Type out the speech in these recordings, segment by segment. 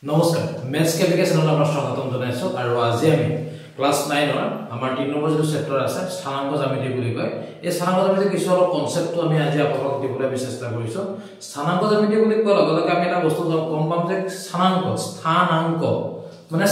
নমস্কাৰ মেথছ কেবিকে চেনেলত আমাৰ স্বাগতম জনাইছো আৰু আজি আমি ক্লাস 9 ৰ আমাৰ 3 নম্বৰ যে চেপ্টাৰ আছে স্থানাংক জ্যামিতি বুলি কয় এই স্থানাংক জ্যামিতি কিছু অলপ কনসেপ্টটো আমি আজি আপোনাক দিবলৈ চেষ্টা কৰিছো স্থানাংক জ্যামিতি বুলি কোৱাৰ লগে লগে আমি এটা বস্তু গম পাম যে স্থানাংক মানে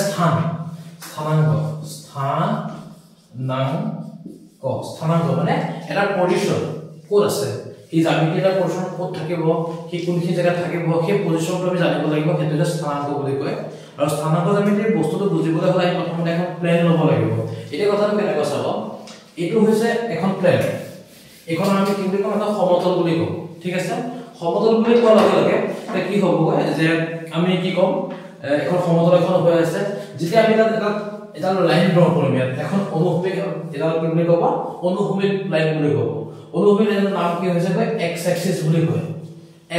স্থানাংক মানে এটা পজিশন কোড আছে এই জ্যামিতি এটা পজিশন কোড থাকিব কি কোনখিনি জায়গা থাকিব সেই পজিশনটো আমি জানিব লাগিব সেইটো স্থানাংক বুলি কয় আৰু স্থানাংক জ্যামিতিৰ বস্তুটো বুজিবলৈ হলে প্ৰথমতে এখন প্লেন ল'ব লাগিব এটা কথাটো কেনেকৈ চাব এটো হৈছে এখন প্লেন এখন আমি কি বুলি কম এটা সমতল বুলি কম ঠিক আছে সমতল বুলি কোৱাৰ লগে লগে কি হ'ব যে আমি কি কম এখন সমতল এখন হৈ আছে যেতিয়া আমি এটা লাইন ড্ৰ কৰিম এখন অনুভূমিক এটা কি বুলি কব অনুভূমিক লাইন বুলি কব অনুভূমিক লাইনৰ নাম কি হৈছে x axis বুলি কয়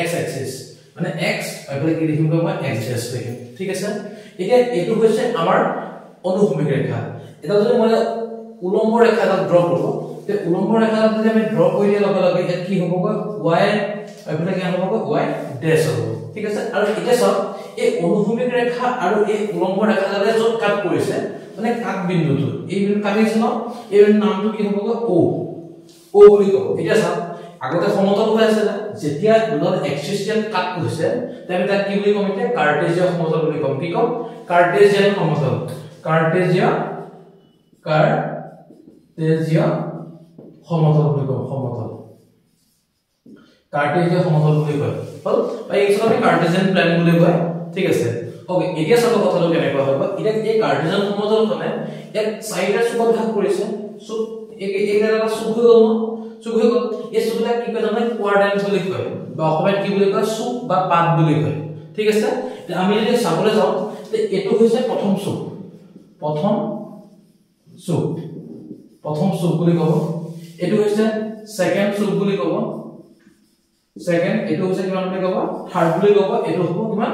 x axis মানে x এফালে কি লিখিম কম x ড্যাশ লিখিম ঠিক আছে এতিয়া এটো হৈছে আমাৰ অনুভূমিক ৰেখা এটা যদি মই উলম্ব ৰেখা এটা ড্ৰ কৰো তে উলম্ব ৰেখা যদি আমি ড্ৰ কৰি দিয়া লগে লগে এটা কি হ'ব y এফালে কি হ'ব y ড্যাশ হ'ব ঠিক আছে আৰু এতিয়া চাওক এই অনুভূমিক ৰেখা আৰু এই উলম্ব ৰেখাৰে যত কাট কৰিছে মানে কাট বিন্দুটো এই বিন্দু কাটিছে ন এই নামটো কি হ'ব ও বুলি কব এতিয়া চাওক আগতে সমতল হৈ আছে যেতিয়া দুডাল এক্সিস কাট কৰিছে তেনে তাক কি বুলি কম এতিয়া কাৰ্টেজিয়ান সমতল বুলি কম কি কম কাৰ্টেজিয়ান সমতল সমতল বুলি কম কাৰ্টেজিয়ান সমতল বুলি কয় হল বা এই আমি কাৰ্টেজিয়ান প্লেন বুলি কয় ঠিক আছে ওকে এতিয়া সব কথাটো কেনেকৈ হ'ব এটা এই কাৰ্টেজিয়ান সমতলখনে এক সাইডৰ সুবত ভাগ কৰিছে সো এটা সুখ হৈ গ'ল এই সুখটা কি কয় জানা কোয়াড্ৰেন্ট বুলি কয় বা অসমীয়াত কি বুলি কয় সুখ বা পাদ বুলি কয় ঠিক আছে আমি যদি চাবলৈ যাওঁ তে এটো হৈছে প্ৰথম সুখ বুলি কব এটো হৈছে সেকেন্ড সুখ বুলি কব সেকেন্ড এটো হৈছে কিমান বুলি কব থাৰ্ড বুলি কব এটো হ'ব কিমান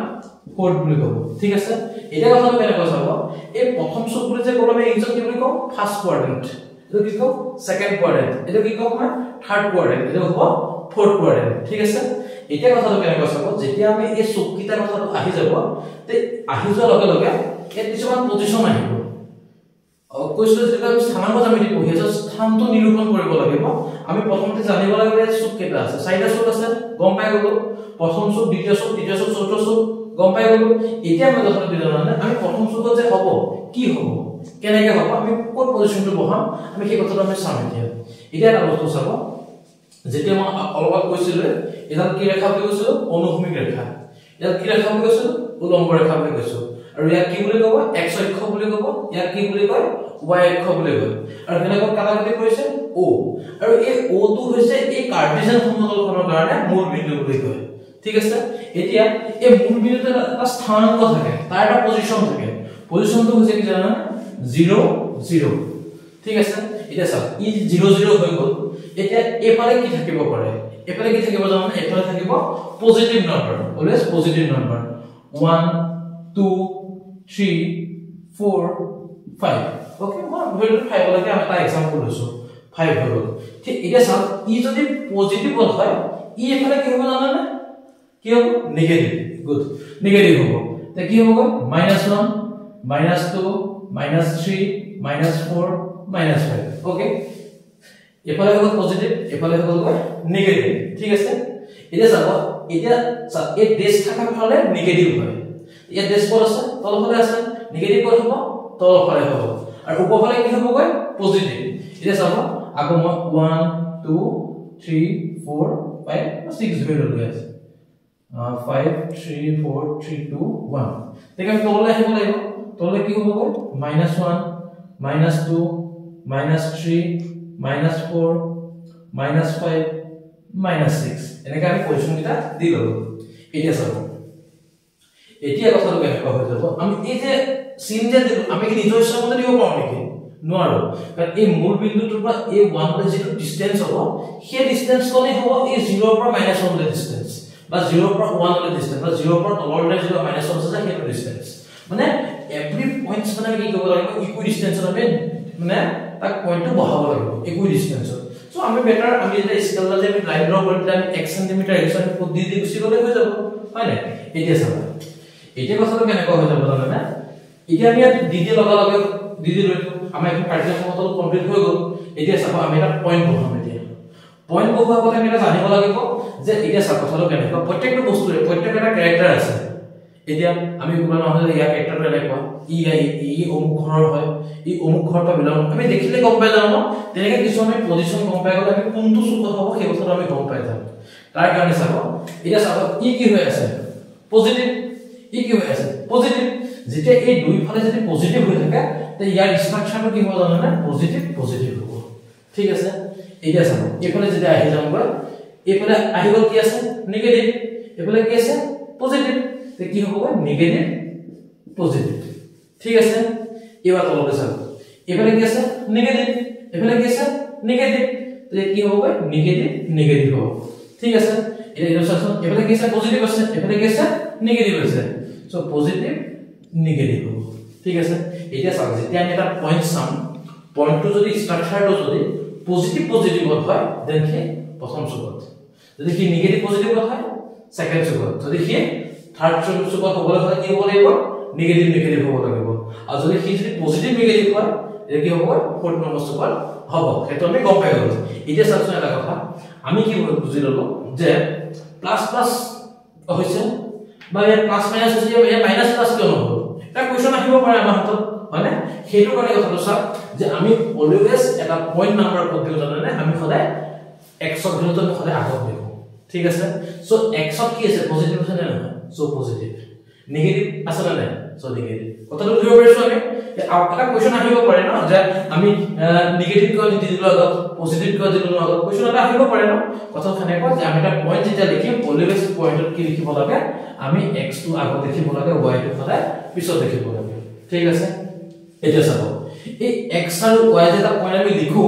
ফোৰ্থ বুলি কব ঠিক আছে এটা কথা কেনেকৈ চাব এই প্ৰথম সুখ বুলি যে কলমে ইংলিছত কি বুলি কম ফার্স্ট কোয়াড্রেন্ট এটো কি কম সেকেন্ড কোয়াড্রেন্ট এটো কি কম থার্ড কোয়াড্রেন্ট এটো হ'ব ফোর্থ কোয়াড্রেন্ট ঠিক আছে এটা কথাটো কেনেকৈ চাব যেতিয়া আমি এই সুখকিটা কথাটো আহি যাব তে আহি যোৱাৰ লগে লগে এই কিছুমান পজিশন আহিব কৈছিল যে আমি স্থানাংক জ্যামিতি পঢ়ি আছো স্থানটো নিৰূপণ কৰিব লাগিব আমি প্ৰথমতে জানিব লাগিব যে সুখ কেইটা আছে চাৰিটা সুখ আছে গম পাই গলো প্ৰথম সুখ দ্বিতীয় সুখ তৃতীয় সুখ চতুৰ্থ সুখ গম পাই গলো এতিয়া আমি কথাটো দিলাম মানে আমি প্ৰথম সুখত যে হ'ব কি হ'ব কেনেকৈ হ'ব আমি কোন পজিশনটো বহাম আমি সেই কথাটো আমি চাম এতিয়া এটা বস্তু চাব যেতিয়া মই অলপ কৈছিল এটা কি ৰেখা বুলি কৈছিল অনুভূমিক ৰেখা ইয়াত কি ৰেখা বুলি কৈছিল উলম্ব ৰেখা বুলি কৈছিল আৰু ইয়াক কি বুলি কব x অক্ষ বুলি কব ইয়াক কি বুলি কয় y অক্ষ বুলি কয় আৰু হেনেকৈ কাটাকাটি কৰিছে o আৰু এই o টো হৈছে এই কাৰ্টেজিয়ান সমতলখনৰ কাৰণে মূল বিন্দু বুলি কয় ঠিক আছে এতিয়া এই মূল বিন্দুতে এটা স্থানাংক থাকে তাৰ এটা পজিশন থাকে পজিশনটো হৈছে কি জানা 0 0 ঠিক আছে এটা চাওক ই 0 0 হৈ গল এতিয়া এফালে কি থাকিব পাৰে এফালে কি থাকিব জানা এফালে থাকিব positive number always positive number 1 2 3 4 5 okay মই ধৰিলো 5 লৈকে এটা एग्जांपल লৈছো 5 হৈ গল ঠিক এতিয়া চাওক ই যদি পজিটিভ হয় ই এফালে কি হ'ব জানা না কি হ'ব নেগেটিভ গুড নেগেটিভ হ'ব তে কি হ'ব -1 -2 -3 -4 -5 ওকে এফালে হ'ব পজিটিভ এফালে হ'ব নেগেটিভ ঠিক আছে এতিয়া চাব এতিয়া এই ডেশ থাকা ফালে নেগেটিভ হয় ইয়াত ডেশ পৰ আছে তলফালে আছে নেগেটিভ পৰ হ'ব তলফালে হ'ব আৰু উপফালে কি হ'ব পজিটিভ এতিয়া চাব আকৌ মই 1 2 3 4 5 6 ধৰি লৈ আছে 5 3 4 3 2 1 দেখি আমি তললৈ আহিব লাগিব তললৈ কি হ'ব -1 -2 -3 -4 -5 -6 এনেকৈ আমি পজিশন কিটা দি ললো এতিয়া চাব এতিয়া কথাটো কেনেকৈ হৈ যাব আমি এই যে চিন যে আমি কি নিজৰ ইচ্ছা মতে দিব পাৰো নেকি নোৱাৰো কাৰণ এই মূল বিন্দুটোৰ পৰা এই 1 লৈ যেটো ডিসটেন্স হ'ব সেই ডিসটেন্স কোনে হ'ব এই 0 ৰ পৰা -1 লৈ ডিসটেন্স বা 0 ৰ পৰা 1 লৈ ডিসটেন্স বা 0 ৰ পৰা তললৈ যিটো -1 আছে সেইটো ডিসটেন্স মানে এভৰি পইণ্টছ মানে কি কৰিব লাগিব ইকুই ডিসটেন্সত আমি মানে তাক পইণ্টটো বহাব লাগিব ইকুই ডিসটেন্সত সো আমি বেটাৰ আমি এটা স্কেলটা যে লাইন ড্ৰ কৰিলে আমি 1 সেমি x আমি পদ্ধতি গুছি গলে হৈ যাব হয় না এতিয়া চাবা এতিয়া কথাটো কেনেকৈ হৈ যাব জানেনে এতিয়া আমি ডিডি লগা লগে ডিডি লৈ আমি এখন কাৰ্য্য সমতল কমপ্লিট হৈ গ'ল এতিয়া চাব আমি এটা পইণ্ট বহাম এতিয়া পইণ্ট বহোৱাৰ আগতে আমি এটা জানিব লাগিব যে এতিয়া চাব কথাটো কেনেকৈ প্ৰত্যেকটো বস্তুৰে প্ৰত্যেক এটা ক্যাৰেক্টাৰ আছে এতিয়া আমি কোৱা নহয় যে ইয়াৰ ক্যাৰেক্টাৰটো এনেকুৱা ই অমুক ঘৰৰ হয় ই অমুক ঘৰৰ পৰা বিলং আমি দেখিলে গম পাই যাওঁ ন তেনেকৈ কিছু আমি পজিশন গম পাই গ'লে আমি কোনটো চুকত হ'ব সেই কথাটো আমি গম পাই যাম তাৰ কাৰণে চাব এতিয়া চাব ই কি হৈ আছে পজিটিভ ই কি হৈ আছে পজিটিভ যেতিয়া এই দুইফালে যদি পজিটিভ হৈ থাকে তে ইয়াৰ ষ্ট্ৰাকচাৰটো কি হ'ব জানেনে পজিটিভ পজিটিভ হ'ব ঠিক আছে এতিয়া চাব এইফালে যদি আহি যাম গৈ এইফালে আহিব কি আছে নেগেটিভ এইফালে কি আছে পজিটিভ তে কি হ'ব নেগেটিভ পজিটিভ ঠিক আছে এবাৰ তলতে চাব এইফালে কি আছে নেগেটিভ এইফালে কি আছে নেগেটিভ তে কি হ'ব নেগেটিভ নেগেটিভ হ'ব ঠিক আছে এটা ইলাস্ট্রেশন এফালে কি আছে পজিটিভ আছে এফালে কি আছে নেগেটিভ আছে সো পজিটিভ নেগেটিভ হ'ব ঠিক আছে এটা চাওক যেতিয়া আমি এটা পয়েন্ট চাম পয়েন্টটো যদি স্ট্ৰাকচাৰটো যদি পজিটিভ পজিটিভ হয় দেন কি প্ৰথম চুকত যদি কি নেগেটিভ পজিটিভ হয় সেকেন্ড চুকত যদি কি থার্ড চুকত হ'বলৈ হয় কি হ'ব লাগিব নেগেটিভ নেগেটিভ হ'ব লাগিব আৰু যদি কি যদি পজিটিভ নেগেটিভ হয় এটা কি হ'ব ফোর্থ নম্বৰ চুকত হ'ব সেইটো আমি গম পাই গ'লো এতিয়া চাওকচোন এটা কথা আমি কি বুজি ললো যে প্লাস প্লাস হৈছে বা এই প্লাস মাইনাস হৈছে এই মাইনাস প্লাস কিয় নহব এটা কোৱেশ্চন আহিব পাৰে আমাৰ হাতত হয়নে সেইটো কাৰণে কথাটো চাওক যে আমি অলৱেজ এটা পইণ্ট নাম্বাৰ পদ্ধতি জানেনে আমি সদায় x ৰ ভিতৰত সদায় আগত দেখো ঠিক আছে সো x ত কি আছে পজিটিভ আছে নে নহয় সো পজিটিভ নেগেটিভ আছে নে নাই সো নেগেটিভ কথাটো বুজিব পাৰিছো আমি এটা কোৱেশ্চন আহিব পাৰে ন যে আমি নেগেটিভ কিয় দিলো আগত পজিটিভ কিয় দিলো আগত কোৱেশ্চন এটা আহিব পাৰে ন কথাটো কেনেকুৱা যে আমি এটা পইণ্ট যেতিয়া লিখিম অলৱেজ পইণ্টত কি লিখিব লাগে আমি x টো আগত লিখিব লাগে y টো সদায় পিছত লিখিব লাগে ঠিক আছে এটা চাব এই x আৰু y যেটা পইণ্ট আমি লিখো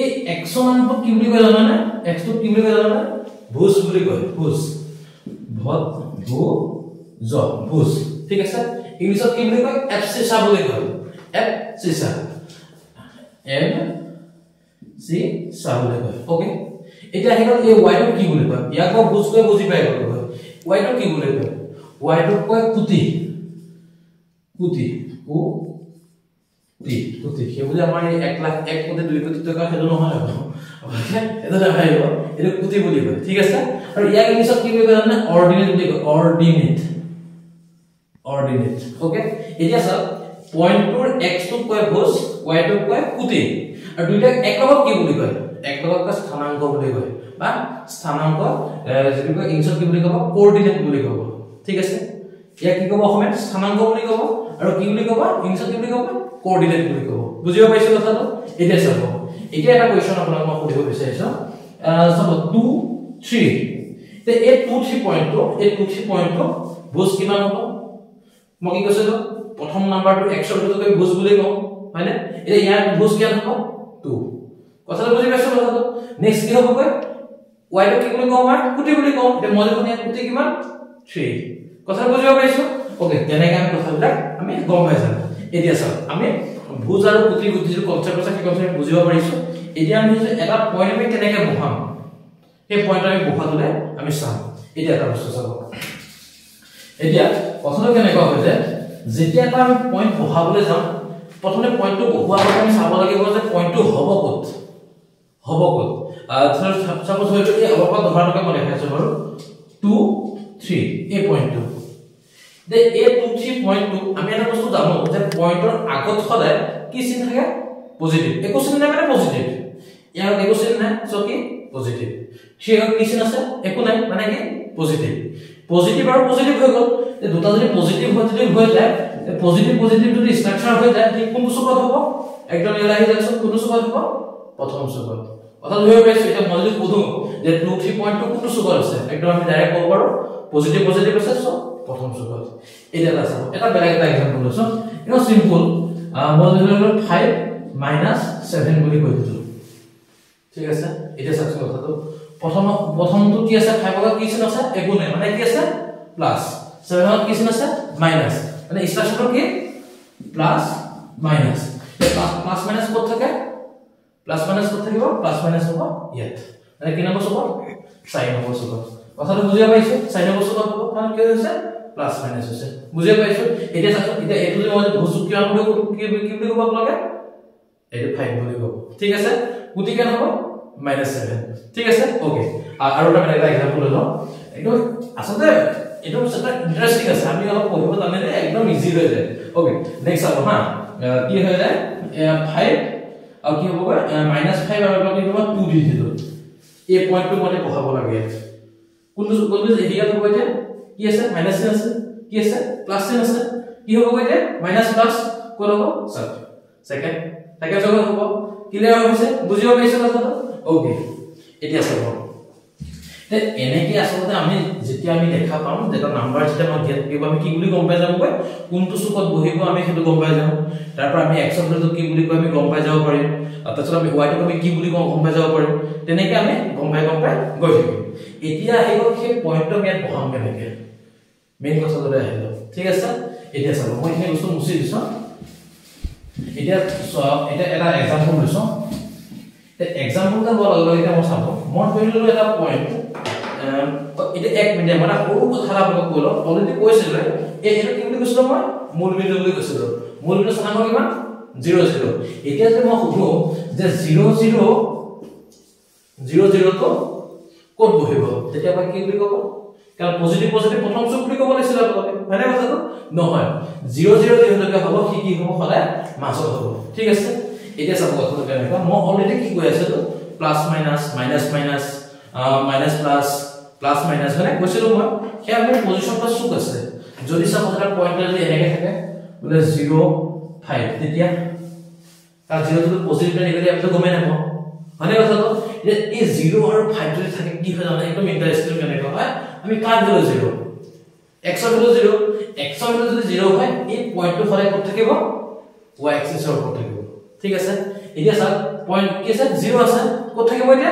এই x নামটো কি বুলি কয় জানা না x টো কি বুলি কয় জানা না ভুজ বুলি কয় ভুজ ভত ভু জ ভুজ ঠিক আছে ইংলিছত কি বুলি কয় এবসিসা বুলি কয় এবসিসা এম সি সা বুলি কয় ওকে এটা আহিল এই y টো কি বুলি কয় ইয়াক ভুজ কয় বুজি পাই গ'ল y টো কি বুলি কয় y টো কয় কুতি কুতি ও কুতি কি বুলি আমাৰ 1 লাখ 1 কোটি 2 কোটি টকা হেলো নহয় ওকে এটা দেখাইব এটা কুতি বুলি কয় ঠিক আছে আৰু ইয়াক ইংলিছত কি বুলি কয় জানা অৰ্ডিনেট বুলি কয় অৰ্ডিনেট অৰ্ডিনেট ওকে এতিয়া স্যাৰ পয়েন্টৰ x টো কয় ভুজ y টো কয় কুতি আৰু দুইটা একলগত কি বুলি কয় একলগত কা স্থানাংক বুলি কয় বা স্থানাংক যেটো কয় ইংলিছত কি বুলি কয় কোঅৰ্ডিনেট বুলি কয় ঠিক আছে ইয়া কি কব অসমত স্থানাংক বুলি কব আৰু কি বুলি কব ইংলিছত কি বুলি কব কোঅৰ্ডিনেট বুলি কব বুজিব পাইছো কথাটো এতিয়া চাব এতিয়া এটা কোৱেশ্চন আপোনাক মই সুধিব বিচাৰিছো চাব 2 3 তে এই 2 3 পইণ্টটো ভুজ কিমান হ'ব মই কি কৈছিলো প্ৰথম নাম্বাৰটো x ৰ ভিতৰত ভুজ বুলি কওঁ হয়নে এতিয়া ইয়াৰ ভুজ কিমান হ'ব 2 কথাটো বুজি পাইছো কথাটো নেক্সট কি হ'ব কয় y টো কি বুলি কওঁ মই কুটি বুলি কওঁ এতিয়া মই দেখোন ইয়াত কুটি কিমান 3 কথাটো বুজিব পাইছো ওকে তেনেকৈ আমি কথাবিলাক আমি গম পাই যাম এতিয়া চাওক আমি ভুজ আৰু কুটি যিটো কনসেপ্ট আছে সেই কনসেপ্ট বুজিব পাৰিছো এতিয়া আমি এটা পইণ্ট আমি কেনেকৈ বহাম সেই পইণ্ট আমি বহালে আমি চাম এতিয়া এটা বস্তু চাব এতিয়া কথাটো কেনেকুৱা হয় যে যেতিয়া এটা আমি পইণ্ট বহাবলৈ যাম প্ৰথমে পইণ্টটো বহোৱাৰ আগতে আমি চাব লাগিব যে পইণ্টটো হ'ব ক'ত সাপোজ হয়তো এই অলপমান ধৰণকে মই দেখাইছো বাৰু 2 3 এই পইণ্টটো দে এই 2 3 পইণ্টটো আমি এটা বস্তু জানো যে পইণ্টৰ আগত সদায় কি চিন থাকে পজিটিভ একো চিন নাই মানে পজিটিভ ইয়াৰ একো চিন নাই সো কি পজিটিভ থ্ৰিৰ কি চিন আছে একো নাই মানে কি পজিটিভ পজিটিভ আৰু পজিটিভ হৈ গ'ল তে দুটা যদি পজিটিভ হৈ যায় পজিটিভ যদি স্ট্ৰাকচাৰ হৈ যায় ঠিক কোনটো চুকত হ'ব একদম ইয়াৰ আহি যাচ্ছে কোনটো চুকত হ'ব প্ৰথম চুকত অৰ্থাৎ হৈ পাইছে এটা মই যদি কওঁ যে 2 3 পইণ্টটো কোনটো চুকত আছে একদম আমি ডাইৰেক্ট ক'ব পাৰো পজিটিভ আছে সো প্ৰথম চুকত এটা চাব এটা বেলেগ এটা এক্সাম্পল লৈছো এটা সিম্পল মই ধৰিলো 5 - 7 বুলি কৈ দিলো ঠিক আছে এটা চাওক কথাটো প্ৰথমটো কি আছে 5 ৰ কি চিন আছে একো নাই মানে কি আছে প্লাস 7 ৰ কি চিন আছে মাইনাস মানে স্ট্ৰাকচাৰটো কি প্লাস মাইনাস প্লাস মাইনাস ক'ত থাকে প্লাস মাইনাস ক'ত থাকিব প্লাস মাইনাস হ'ব ইয়াত মানে কি নম্বৰ হ'ব 4 নম্বৰ চুকত কথাটো বুজিব পাইছো 4 নম্বৰ চুকত হ'ব কাৰণ কি হৈছে প্লাস মাইনাস হৈছে বুজি পাইছো এতিয়া চাওক এতিয়া এটো যে মই ভুজু কিমান কি বুলি ক'ব লাগে এটো 5 বুলি ক'ব ঠিক আছে কুটি কেন হ'ব -7 ঠিক আছে ওকে আৰু এটা এক্সাম্পল লও এটো আসলে এটো সেটা ইন্টারেস্টিং আছে আমি অলপ পঢ়িব জানিলে একদম ইজি হৈ যায় ওকে নেক্সট আলো হা কি হৈ যায় 5 আৰু কি হ'ব -5 আৰু কি হ'ব 2 দি দিলো এই পইণ্টটো মতে পঢ়াব লাগে কোনটো এৰিয়া হ'ব এতিয়া কি আছে মাইনাস আছে কি আছে প্লাস আছে কি হ'ব এতিয়া মাইনাস প্লাস কোন হ'ব সব সেকেন্ড জগত হ'ব ক্লিয়াৰ হৈছে বুজিব পাইছো কথাটো ওকে এতিয়া চাব তে এনে কি আসলে আমি যেতিয়া আমি দেখা পাম যেটা নাম্বার যেটা মই গেট কৰিব আমি কি বুলি গম পাই যাম কই কোনটো সুকত বহিব আমি হেতু গম পাই যাম তাৰ পৰা আমি x শব্দটো কি বুলি কই আমি গম পাই যাব পাৰিম তাৰপিছত আমি y টো আমি কি বুলি গম পাই যাব পাৰিম তেনেকৈ আমি গম পাই গৈ থাকিম এতিয়া আহিব সেই পইণ্টটো আমি পঢ়াম কেনেকৈ মেইন কথাটো আহিল ঠিক আছে এতিয়া চাব মই এই বস্তু মুছি দিছো এতিয়া এটা এক্সাম্পল লৈছো এক্সাম্পল এটা বলা লগে এটা মই চাব মই কৰিলো এটা পইণ্ট এটা 1 মিনিট মানে সৰু কথা আপোনাক কলো অলৰেডি কৈছিল এটো কি বুলি কৈছিল মই মূল বিন্দু বুলি কৈছিল মূল বিন্দু স্থান কিমান 0 0 এতিয়া যে মই সুধো যে 0 0 0 0 তো ক'ত বহিব তেতিয়া বা কি বুলি ক'ব কাৰণ পজিটিভ প্ৰথম চুক বুলি ক'ব লাগিছিল আপোনালোকে হয়নে কথাটো নহয় 0 0 যেহেতুকে হ'ব কি হ'ব সদায় মাজত হ'ব ঠিক আছে এতিয়া চাব কথাটো কেনেকুৱা মই অলৰেডি কি কৈ আছিলো plus minus minus minus minus plus plus minus মানে কৈছিলো মই কি আমি পজিশন প্লাস চুক আছে যদি চাব এটা পয়েন্টাৰ যদি এনেকে থাকে বলে 0 5 তেতিয়া তাৰ 0 টো পজিটিভ নেগেটিভ আপনি গমে নাপাব মানে কথাটো যে এই 0 আৰু 5 যদি থাকে কি হয় জানা একদম ইন্টাৰেস্টিং কেনেকুৱা হয় আমি কাট দিলো 0 x ৰ ভ্যালু 0 x ৰ ভ্যালু যদি 0 হয় এই পয়েন্টটো ফলে ক'ত থাকিব y এক্সিস ৰ ওপৰত থাকিব ঠিক আছে এতিয়া স্যার পয়েন্ট কি আছে 0 আছে ক'ত থাকিব এতিয়া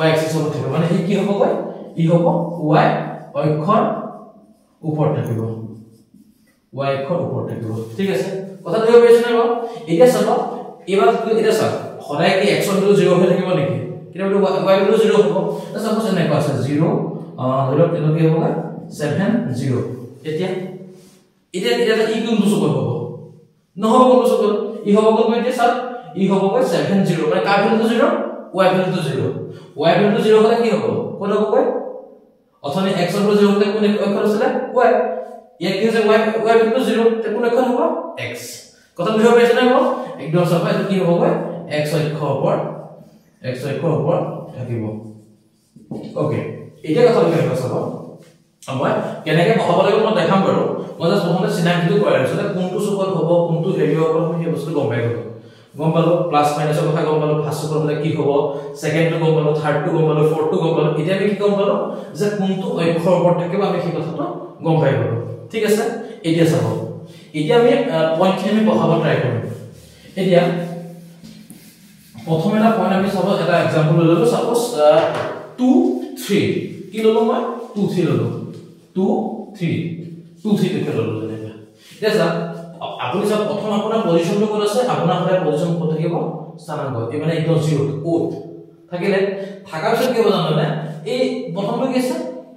y এক্সিস ৰ ওপৰত থাকিব মানে কি হ'ব কয় ই হ'ব y অক্ষৰ ওপৰত থাকিব y অক্ষৰ ওপৰত থাকিব ঠিক আছে কথা বুজি পাইছে না এতিয়া চাব এবাৰ এটা চাব সদায় কি x ৰ ভ্যালু 0 হৈ থাকিব নেকি কিন্তু y ভ্যালু 0 হ'ব তো সাপোজ এনেকুৱা আছে 0 ধৰক এটো কি হ'ব 7 0 এতিয়া ই কোনটো চুক হ'ব নহব কোনটো চুক ই হ'ব কোন এতিয়া স্যার ই হ'ব 7 0 মানে কাৰ value 0 y value 0 y value 0 হলে কি হ'ব কোন হ'ব কয় অথনি x ৰ ভ্যালু 0 হলে কোন অক্ষৰ আছিল y ইয়াত কি আছে y ভ্যালু 0 তে কোন অক্ষৰ হ'ব x কথা বুজি পাইছে না একদম সব এটো কি হ'ব কয় x অক্ষৰ ওপৰত থাকিব ওকে এতিয়া কথা কেনেকৈ চাব মই কেনেকৈ পঢ়াব লাগিব মই দেখাম বাৰু মই জাস্ট প্ৰথমতে চিনাকিটো কৈ আছো যে কোনটো চুকত হ'ব কোনটো হেৰি হ'ব মই সেই বস্তু গম পালো প্লাস মাইনাসৰ কথা গম পালো ফাৰ্স্ট চুকত হলে কি হ'ব সেকেন্ডটো গম পালো থাৰ্ডটো গম পালো ফৰ্থটো গম পালো এতিয়া আমি কি গম পালো যে কোনটো অক্ষৰ ওপৰত থাকিব আমি সেই কথাটো গম পাই গলো ঠিক আছে এতিয়া চাব এতিয়া আমি পইণ্টখিনি আমি পঢ়াব ট্ৰাই কৰিম এতিয়া প্ৰথম এটা পইণ্ট আমি চাব এটা এক্সাম্পল ললো সাপোজ 2 3 কি ললো মই 2 3 ললো 2 3 দেখে ললো যেনেকা এতিয়া স্যার আপুনি সব প্ৰথম আপোনাৰ পজিশনটো ক'ত আছে আপোনাৰ পজিশন ক'ত থাকিব স্থানাংক এই মানে একদম 0 ক'ত থাকিলে থাকাৰ পিছত কি হ'ব জানো এই প্ৰথমটো কি আছে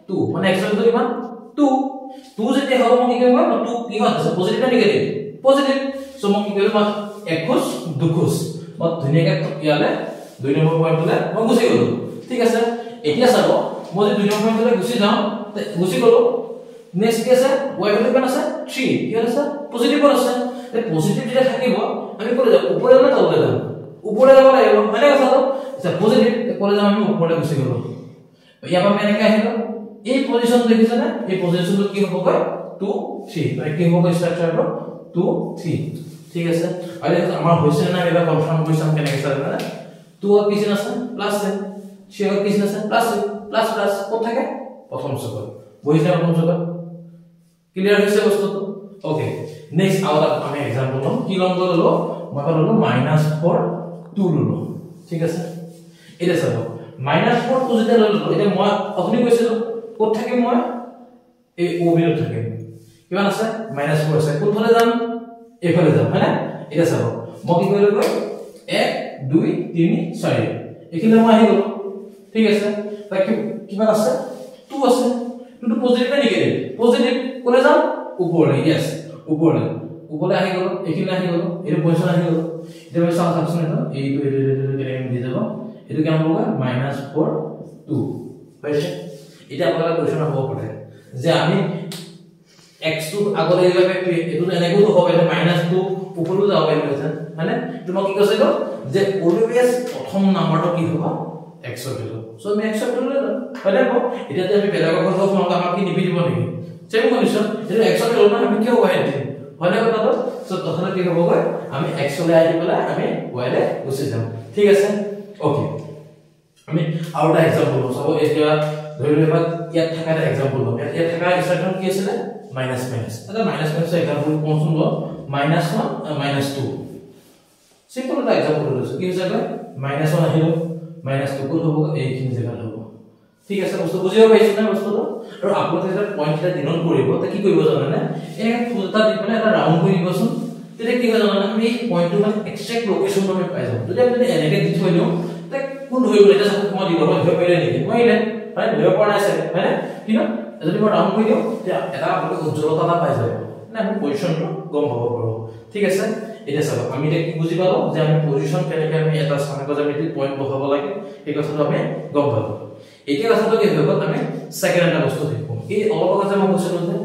2 মানে x ৰ ভ্যালু কিমান 2 যেতিয়া হ'ব মই কি কৰিম 2 কি হয় আছে পজিটিভ নে নেগেটিভ পজিটিভ সো মই কি কৰিম মই একখোজ দুখোজ মই ধুনীয়াকৈ ইয়ালে 2 নম্বৰ পইণ্টলে মই গুছি গলো ঠিক আছে এতিয়া চাব মই যদি 2 নম্বৰ পইণ্টলে গুছি যাওঁ গুছি গলো নেক্সট কি আছে y ভ্যালু কিমান আছে 3 কি আছে পজিটিভ আছে তে পজিটিভ যেটা থাকিব আমি ক'লে যাব উপরে না তললে যাব উপরে যাব লাগিব মানে কথাটো আচ্ছা পজিটিভ ক'লে যাম আমি উপরে গুছি গলো ইয়াৰ পৰা এনেকৈ আহিলো এই পজিশন দেখিছে না এই পজিশনটো কি হ'ব কয় 2 3 মানে কি হ'ব স্ট্ৰাকচাৰটো 2 3 ঠিক আছে আৰু আমাৰ হৈছে না এবাৰ কনফাৰ্ম কৰিছাম কেনেকৈ চালে না 2 ৰ পিছন আছে প্লাস 3 ৰ পিছন আছে প্লাস ক'ত থাকে প্ৰথম চকত বহিছে প্ৰথম চকত ক্লিয়াৰ হৈছে বস্তুটো ওকে নেক্সট আউট আমি एग्जांपल লম কি লম ললো মই ললো -4 2 ললো ঠিক আছে এটা চাব -4 2 যেটা ললো এটা মই আপুনি কৈছিল ক'ত থাকে মই এই ও বিন্দু থাকে কিমান আছে -4 আছে কোনফালে যাম এইফালে যাম হয়না এটা চাব মই কি কৰিলো 1 2 3 4 এখানে মই আহি গলো ঠিক আছে তাকে কিমান আছে 2 আছে 2 পজিটিভ নে নেগেটিভ পজিটিভ কোনে যাম ওপৰলৈ यस ওপৰলৈ ওপৰলৈ আহি গলো এখিনি আহি গলো এই পজিশন আহি গলো এটা চাও সাকচন এটা এইটো কেনেকৈ দি যাব এটো কেন হ'ব -4 2 হৈছে এটা আপোনালোকে কোৱেশ্চন হ'ব পাৰে যে আমি x টু আগলৈ গলে এটো এনেকৈ হ'ব পাৰে -2 ওপৰলৈ যাব পাৰিব মানে তোমাক কি কৈছে যে অলৱেজ প্ৰথম নাম্বাৰটো কি হ'ব x ৰ ভ্যালু সো আমি x ৰ ভ্যালু লৈ লম হয়নে এটা আমি বেলেগৰ কথা শুনাক আমাক কি নিবি দিব নেকি চেম কন্ডিশন এটা x ৰ ভ্যালু না আমি কিয় ওয়াই দিম হয়নে কথাটো সো তখন কি হ'ব আমি x লৈ আহি পেলাই আমি y লে গুচি যাম ঠিক আছে ওকে আমি আৰু এটা एग्जांपल লম সব এতিয়া ধৰি লবা ইয়াত থকা এটা एग्जांपल লম ইয়াত থকা ইনস্ট্ৰাকচন কি আছিল মাইনাস এটা মাইনাস एग्जांपल কোনখন ল -1 -2 সিম্পল এটা एग्जांपल লৈছো কি হৈছে -1 আহিলো -2 কোন হ'ব এইখিনি জায়গা হ'ব ঠিক আছে বস্তু বুজিব পাইছে না বস্তুটো আৰু আপোনালোকে এটা পইণ্ট এটা দিনত কৰিব তা কি কৰিব জানেনে এই ফুলটা দি পেলাই এটা ৰাউন্ড কৰি দিবচোন তেতিয়া কি হয় জানেনে আমি এই পইণ্টটো মানে এক্সাক্ট লোকেশনটো আমি পাই যাম যদি আপুনি এনেকে দি থৈ দিও তা কোন ধৰিব এটা সাপোজ মই দিব ধৰিব পাৰিলে নেকি মইলে হয় ধৰিব পৰা নাই আছে হয় কি না যদি মই ৰাউন্ড কৰি দিও তেতিয়া এটা আপোনালোকে উজ্জ্বলতা এটা পাই যাব না আমি পজিশনটো গম পাব পাৰো ঠিক আছে এটা চাব আমি এটা কি বুজি পালো যে আমি পজিশন কেনেকৈ আমি এটা স্থানত জ্যামিতিক পয়েন্ট বহাব লাগে এই কথাটো আমি গম পালো এতিয়া কথাটো কি হ'ব আমি সেকেন্ড এটা বস্তু দেখো এই অলপ আগতে যে মই কৈছিলো যে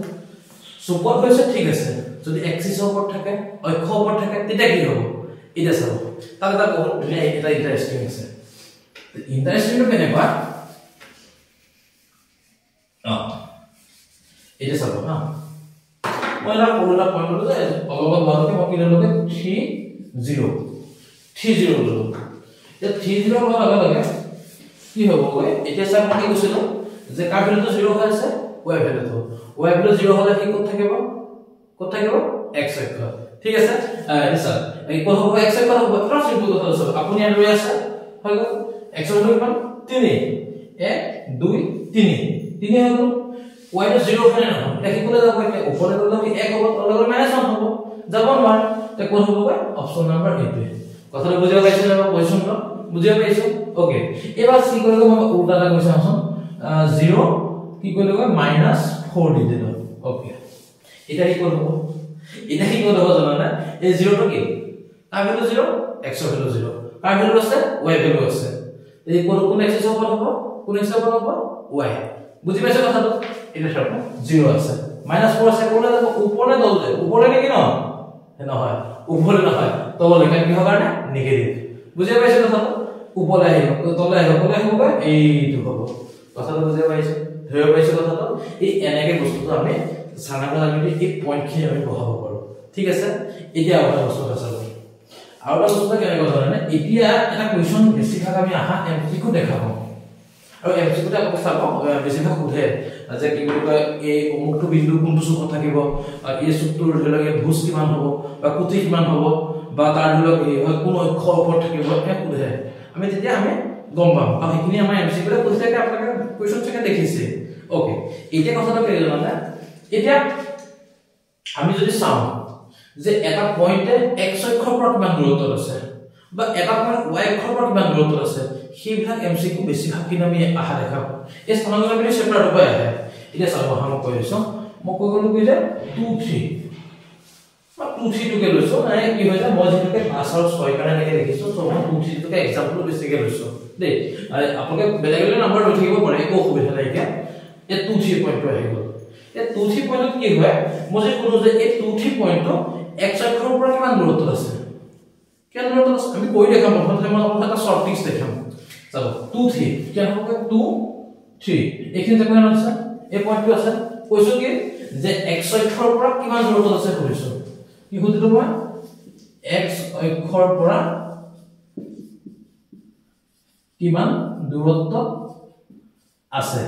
সুপৰ হৈছে ঠিক আছে যদি এক্সিসৰ ওপৰত থাকে অক্ষ ওপৰত থাকে তেতিয়া কি হ'ব এটা চাব তাহলে এটা বহুত ধুনীয়া এটা ইন্টারেস্টিং আছে ইন্টারেস্টিংটো কেনেকুৱা এটা চাব হা মই এটা পুৰোটা পয়েন্ট ললো যে অলগত বাৰকে মই কিনে লগে 30 ললো এটা 30 লওয়ার লগে লগে কি হ'ব কয় এতিয়া চাম কি কৈছিল যে কাৰ ভ্যালুটো 0 হৈ আছে y ভ্যালু 0 হলে কি কত থাকিব x অক্ষ ঠিক আছে এটা স্যার এই কত হ'ব x অক্ষ হ'ব পুৰা সিম্পল কথা আছে আপুনি আৰু আছে হৈ গ'ল x অক্ষ কিমান 3 1 2 3 হৈ গ'ল y টো 0 হয় না এটা কি বলে যাব এটা উপরে গলে কি 1 হ'ব তলে গলে -1 হ'ব যাব নোৱাৰে তে কোন হ'ব অপচন নাম্বাৰ এ কথাটো বুজিব পাইছে না পজিশনটো বুজিব পাইছো ওকে এবাৰ কি কৰিব মই উল্টাটা কৈছো আসন 0 কি কৰিব -4 দি দিলো ওকে এটা কি কৰিব জানা না এই 0 টো কি কাৰ ভ্যালু 0 x ৰ ভ্যালু 0 কাৰ ভ্যালু আছে y ভ্যালু আছে এই কোন x ৰ ওপৰত হ'ব কোন x ৰ ওপৰত হ'ব y বুজি পাইছে কথাটো এটা সব 0 আছে -4 আছে কোনে যাব উপরে দললে উপরে নেকি ন নহয় উপরে নহয় তলে কেন কি হবে না নেগেটিভ বুজি পাইছে কথাটো উপরে আহিব তলে আহিব কোনে হ'ব এইটো হ'ব কথাটো বুজি পাইছে ধৰিব পাইছে কথাটো এই এনেকে বস্তুটো আমি সানাকলা আমি এই পয়েন্ট খিনি আমি বহাব পাৰো ঠিক আছে এতিয়া এটা বস্তু আছে আৰু এটা বস্তু কেনেকৈ জানে এতিয়া এটা কোৱেশ্চন বেছিভাগ আমি আহা এমসিকিউ দেখাব আৰু এমসিকিউতে আপোনাক চাব বেছিভাগ সোধে যে কি বুলি কয় এই অমুকটো বিন্দু কোনটো চুকত থাকিব এই চুকটোৰ ধৰিলে ভুজ কিমান হ'ব বা কুটি কিমান হ'ব বা তাৰ ধৰিলে এই কোন অক্ষ ওপৰত থাকিব এটা সোধে আমি তেতিয়া আমি গম পাম আৰু সেইখিনি আমাৰ এমসিকিউতে সোধে যে আপোনালোকে কোৱেশ্চন চেক দেখিছে ওকে এতিয়া কথাটো কি জানা এতিয়া আমি যদি চাওঁ যে এটা পয়েন্টে x অক্ষৰ পৰা কিমান দূৰত্বত আছে বা এটা পয়েন্ট y অক্ষৰ পৰা কিমান দূৰত্বত আছে সেইবিলাক এমসিকিউ বেছিভাগ কিন আমি আহা দেখাম এই স্থানলৈ আমি চেপ্টাৰ ৰূপে আহে এতিয়া চাব হাম কৈছো মই কৈ গলো কি যে 2 3 বা 2 3 টোকে লৈছো নাই কি হৈ যায় মই যেনেকৈ 5 আৰু 6 কাৰণে এনেকৈ লিখিছো তো মই 2 3 টোকে एग्जांपल বেছিকে লৈছো দেই আপোনালোকে বেলেগ বেলেগ নম্বৰ লৈ থাকিব পাৰে একো অসুবিধা নাই এতিয়া এই 2 3 পইণ্ট আহি গ'ল এই 2 3 পইণ্টত কি হয় মই যে কোনো যে এই 2 3 পইণ্টটো x অক্ষৰ পৰা কিমান দূৰত্বত আছে কিমান দূৰত্বত আছে আমি কৈ দেখাম প্ৰথমতে মই আপোনাক এটা শৰ্ট ট্ৰিক্স দেখাম চলো 2 3 কিমান হ'ব 2 3 এইখিনি কিমান আছে এই পইণ্টটো আছে কৈছো কি যে x অক্ষৰ পৰা কিমান দূৰত্বত আছে কৈছো কি সুধিলো মই x অক্ষৰ পৰা কিমান দূৰত্বত আছে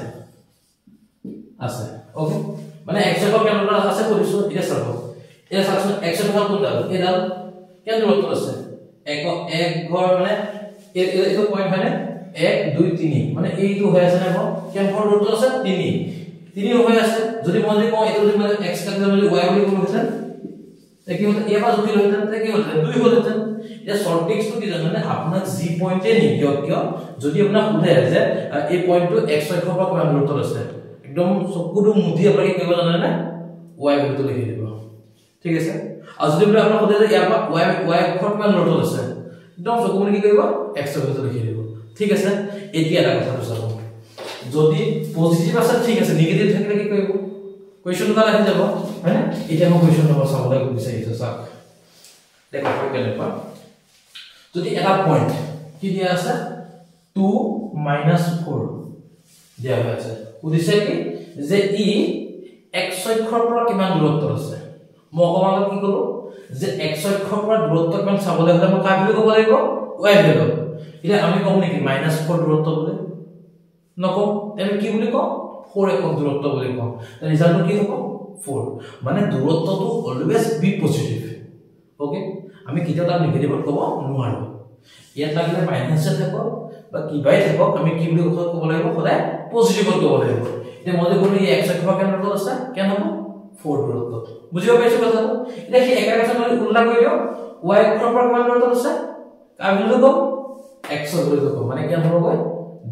ওকে মানে x অক্ষৰ কিমান দূৰত্বত আছে কৈছো এটা চাব এটা চাওকচোন x অক্ষৰ কোনটা এডাল কিমান দূৰত্বত আছে এক ঘৰ মানে এইটো পয়েন্ট হয় না 1 2 3 মানে এইটো হৈ আছে না কিমান ঘৰ দূৰত্বত আছে 3 হৈ আছে যদি মই যদি কওঁ এইটো যদি মানে x কাটলে যদি y বুলি কোন হৈছে তে কি হতে এবা যদি হতেন তে কি হতে 2 হতেন এটা শর্ট ট্রিক্সটো কি জানেন আপোনাক জি পয়েন্টে নিকিয় কিয় যদি আপোনাক সুধে যে এই পয়েন্টটো x অক্ষৰ পৰা কিমান দূৰত্বত আছে একদম চকুটো মুদি আপোনাক কি কৰিব জানেন y ভ্যালুটো লিখি দিব ঠিক আছে আৰু যদি বোলে আপোনাক কয় যে ইয়াৰ পৰা y অক্ষৰ কিমান দূৰত্ব আছে একদম চকুমনি কি কৰিব x ভ্যালুটো লিখি দিব ঠিক আছে এতিয়া এটা কথা চাব যদি পজিটিভ আছে ঠিক আছে নেগেটিভ থাকিলে কি কৰিব কোৱেশ্চনটো তাত আহি যাব হয়নে এতিয়া মই কোৱেশ্চন নম্বৰ চাবলৈ বিচাৰিছো চাওক দেখক কেনেকুৱা যদি এটা পইণ্ট কি দিয়া আছে 2 - 4 দিয়া আছে উদ্দেশ্য কি যে ই x অক্ষৰ পৰা কিমান দূৰত্ব আছে মই অকমানত কি কলো যে x অক্ষৰ পৰা দূৰত্ব কিমান চাবলৈ হলে মই কাক বুলি ক'ব লাগিব y ভ্যালু এতিয়া আমি কম নেকি -4 দূৰত্ব বুলি নকম আমি কি বুলি কম 4 একক দূৰত্ব বুলি কম ৰিজাল্টটো কি হ'ব 4 মানে দূৰত্বটো অলৱেজ বি পজিটিভ ওকে আমি কিটা তাক নেগেটিভ ক'ব নোৱাৰো ইয়াত লাগিলে মাইনাসে থাকক বা কিবাই থাকক আমি কি বুলি ক'ব লাগিব সদায় পজিটিভ ক'ব লাগিব এতিয়া মই যদি এই x অক্ষৰ কেন দূৰত্ব আছে কেন হ'ব 4 দূৰত্ব বুজিব পাইছো কথাটো এতিয়া কি একা কথা মই উল্লেখ কৰি দিও y অক্ষৰ পৰা কিমান দূৰত্ব আছে আমি বুলি কম x বুলি কম মানে কেন হ'ব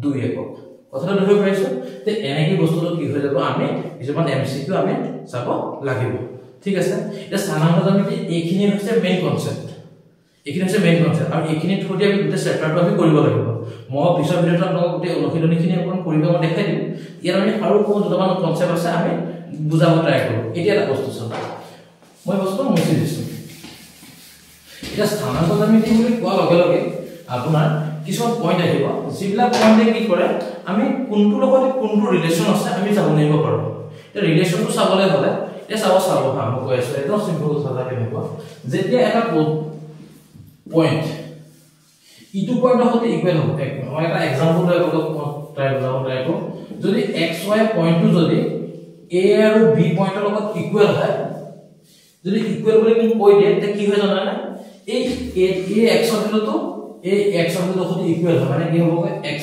2 একক কথাটো ধৰিব পাইছো তে এনেকি বস্তুটো কি হৈ যাব আমি কিছুমান এমসিকিউ আমি চাব লাগিব ঠিক আছে এটা স্থানাঙ্ক জ্যামিতি এইখিনি হৈছে মেইন কনসেপ্ট এইখিনি হৈছে মেইন কনসেপ্ট আৰু এইখিনি থৈ আমি গোটে চেপ্টাৰটো আমি কৰিব লাগিব মই পিছৰ ভিডিওটো আপোনাক গোটে অনুশীলনীখিনি অকন কৰিব মই দেখাই দিম ইয়াৰ আমি আৰু কোন দুটামান কনসেপ্ট আছে আমি বুজাব ট্ৰাই কৰো এতিয়া এটা বস্তু চাওক মই বস্তু মুছি দিছো এটা স্থানাঙ্ক জ্যামিতি বুলি কোৱা লগে লগে আপোনাৰ কিছুমান পইণ্ট আহিব যিবিলা পইণ্টে কি কৰে আমি কোনটো লগত কোনটো ৰিলেচন আছে আমি জানিব নিব পাৰো এই ৰিলেচনটো চাবলৈ হলে এই চাব হা মই কৈ আছো একদম সিম্পল কথা কেনেকুৱা যেতিয়া এটা পইণ্ট ইটো পইণ্টৰ সৈতে ইকুৱেল হ'ব মই এটা এক্সাম্পল লৈ ট্ৰাই কৰো যদি xy পইণ্টটো যদি a আৰু b পইণ্টৰ লগত ইকুৱেল হয় যদি ইকুৱেল বুলি কৈ দিয়ে তে কি হয় জানা না এই x ভ্যালুটো এই x ভ্যালুৰ সৈতে ইকুৱেল হয় মানে কি হ'ব x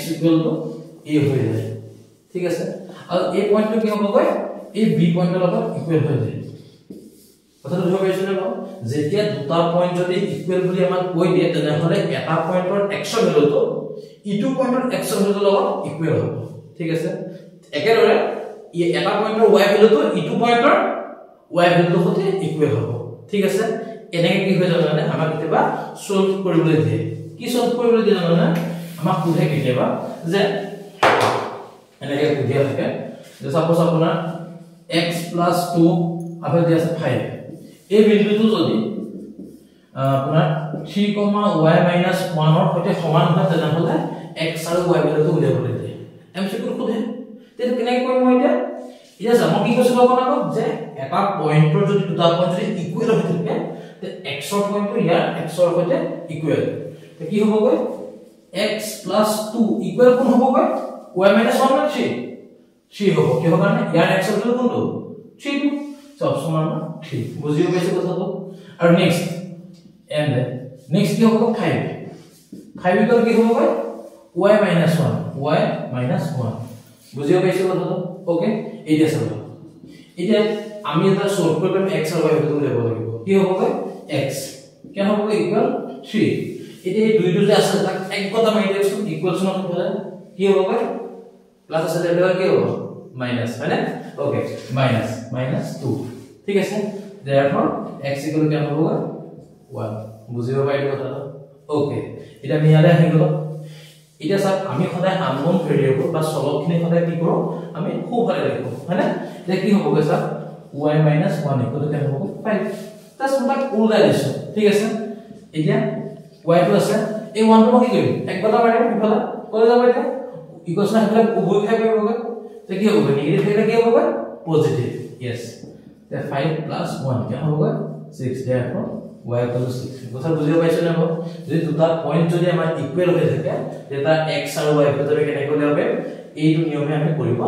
a হৈ যায় ঠিক আছে আৰু এই পইণ্টটো কি হ'ব এই b পইণ্টৰ লগত ইকুৱেল হৈ যায় কথাটো ধৰিব পাইছো না যেতিয়া দুটা পইণ্ট যদি ইকুৱেল বুলি আমাক কৈ দিয়ে তেনেহলে এটা পইণ্টৰ x ভ্যালুটো ইটো পইণ্টৰ x ভ্যালুৰ লগত ইকুৱেল হ'ব ঠিক আছে একেদৰে এটা পইণ্টৰ y ভ্যালুটো ইটো পইণ্টৰ y ভ্যালুৰ সৈতে ইকুৱেল হ'ব ঠিক আছে এনেকে কি হৈ জানা আমাক কেতিয়াবা সলভ কৰিবলৈ দিয়ে কি সলভ কৰিবলৈ দিয়ে জানা আমাক কোঠে কেতিয়াবা যে এনেকে বুঝিয়া থাকে যে সাপোজ আপোনাৰ x + 2 আপে দিয়া আছে 5 এই বিন্দুটো যদি আপোনাৰ 3, y - 1 ৰ সৈতে সমান হয় তেনেহলে x আৰু y ভ্যালুটো উলিয়াবলৈ দিয়ে এমসিকিউ কোঠে তেনে কেনেকৈ কৰিম মই এতিয়া জানো কি কৈছো আপোনাক যে এটা পইণ্টৰ যদি দুটা পইণ্ট যদি ইকুৱেল হৈ থাকে তে x ৰ পইণ্টটো ইয়াৰ x ৰ সৈতে ইকুৱেল তে কি হ'বগৈ x + 2 ইকুৱেল কোন হ'বগৈ y - 1 না 3 হ'ব কিহৰ কাৰণে ইয়াৰ x ভ্যালু কোনটো 3 তো অপচন নম্বৰ 3 বুজিও পাইছে কথাটো আৰু নেক্সট কি হ'ব 5 ইকুৱেল কি হ'বগৈ y - 1 বুজিও পাইছে কথাটো ওকে এইটা চাব এতিয়া আমি এটা সলভ কৰিম x আৰু y ভ্যালু উলিয়াব লাগিব কি হ'বগৈ x কেন হ'বগৈ ইকুৱেল 3 এতিয়া এই দুইটো যে আছে তাক এক কথা মাৰি দিয়কচোন ইকুৱেলছনত হ'লে কি হ'বগৈ প্লাস আছে তেতিয়াহ'লে কি হ'ব মাইনাস হয়নে ওকে -2 ঠিক আছে therefore x = কেন হ'বগৈ 1 বুজিব পাৰিলে কথাটো ওকে এটা আমি ইয়ালে আহি গ'ল এটা সব আমি সদায় আননোন ভেৰিয়েবল বা চলকখিনি সদায় কি কৰো আমি খুবভাৱে লিখো হয়নে এটা কি হ'বগৈ সব y - 1 = কেন হ'ব 5 তাস মই উল্টা দিছো ঠিক আছে এতিয়া y টো আছে এই 1 টো কি কৰিম এক কথা মাৰিম ইফালে কৰি যাব এতিয়া ইকুৱেশ্যন হ'লে উভয় খাই পৰিবগৈ তে কি হ'ব নেগেটিভ হ'লে কি হ'ব পজিটিভ यस তে 5 + 1 কেন হ'বগৈ 6 therefore y = 6 কথা বুজিব পাইছো না যদি দুটা পইণ্ট যদি আমাৰ ইকুৱেল হৈ থাকে তেতিয়া x আৰু y ভ্যালু কেনেকৈ উলিয়াব এইটো নিয়মে আমি কৰিব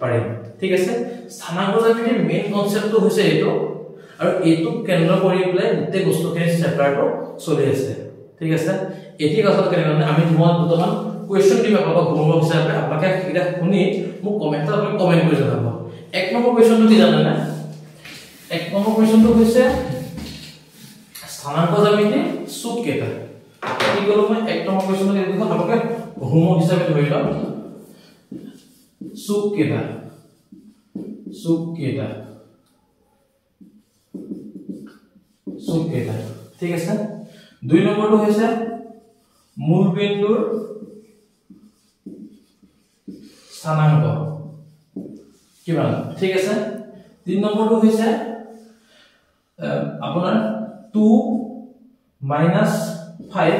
পাৰিম ঠিক আছে স্থানাঙ্ক জ্যামিতিৰ মেইন কনসেপ্টটো হৈছে এইটো আৰু এইটো কেন্দ্ৰ কৰি পেলাই গোটেই বস্তুখিনি চেপ্টাৰটো চলি আছে ঠিক আছে এটি কথা কেনেকৈ আমি দুটামান কোৱেশ্চন দিম আপোনাক হোমৱৰ্ক হিচাপে আপোনালোকে এটা শুনি মোক কমেন্টত আপুনি কমেন্ট কৰি জনাব এক নম্বৰ কোৱেশ্চনটো কি জানেনে এক নম্বৰ কোৱেশ্চনটো হৈছে স্থানাঙ্ক জ্যামিতি চুক কেটা কি কলো মই এক নম্বৰ কোৱেশ্চনটো দেখো আপোনালোকে হোমৱৰ্ক হিচাপে ধৰি লওক চুক কেটা চুক কেইটা ঠিক আছে 2 নম্বৰটো হৈছে মূল বিন্দুৰ স্থানাঙ্ক কিমান ঠিক আছে 3 নম্বৰটো হৈছে আপোনাৰ 2 - 5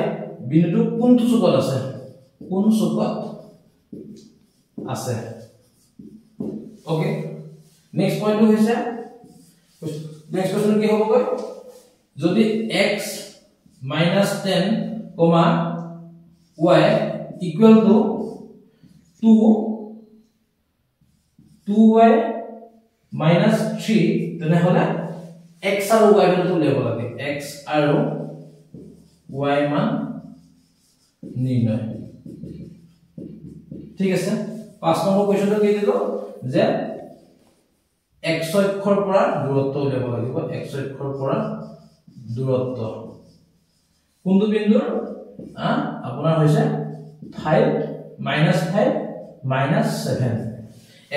বিন্দুটো কোনটো চুকত আছে কোন চুকত আছে ওকে নেক্সট পইণ্টটো হৈছে নেক্সট কোৱেশ্চন কি হ'ব গৈ যদি x - 10, y equal to 2y - 3 তেনে হলে x আৰু y টো উলিয়াব লাগে x আৰু y মান নিৰ্ণয় ঠিক আছে 5 নম্বৰ কোৱেশ্চনটো কি দিলো যে x অক্ষৰ পৰা দূৰত্ব উলিয়াব লাগিব x অক্ষৰ পৰা দূৰত্ব কোনটো বিন্দুৰ আপোনাৰ হৈছে 5 - 7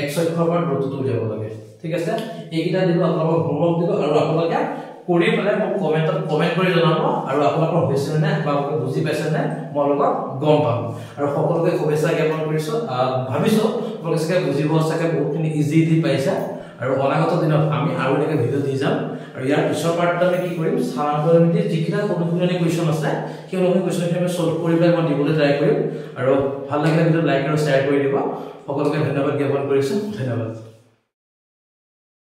x অক্ষৰ পৰা দূৰত্বটো উলিয়াব লাগে ঠিক আছে এইকিটা দিলো আপোনালোকক হোমৱৰ্ক দিলো আৰু আপোনালোকে কৰি পেলাই মোক কমেন্ট কৰি জনাব আৰু আপোনালোকৰ হৈছে নে বা আপোনালোকে বুজি পাইছে নে মই আপোনালোকক গম পাম আৰু সকলোকে শুভেচ্ছা জ্ঞাপন কৰিছো ভাবিছো আপোনালোকে চাগে বুজিব চাগে বহুতখিনি ইজি দি পাইছা আৰু অনাগত দিনত আমি আৰু এটা ভিডিও দি যাম আৰু ইয়াৰ পিছৰ পাৰ্টত আমি কি কৰিম স্থানান্তৰিত যিকিটা অনুশীলনী কোৱেশ্চন আছে সেই অনুশীলনী কোৱেশ্চনখিনি আমি সলভ কৰি পেলাই মই দিবলৈ ট্ৰাই কৰিম আৰু ভাল লাগিলে ভিডিও লাইক আৰু শ্বেয়াৰ কৰি দিব সকলোকে ধন্যবাদ জ্ঞাপন কৰিছো ধন্যবাদ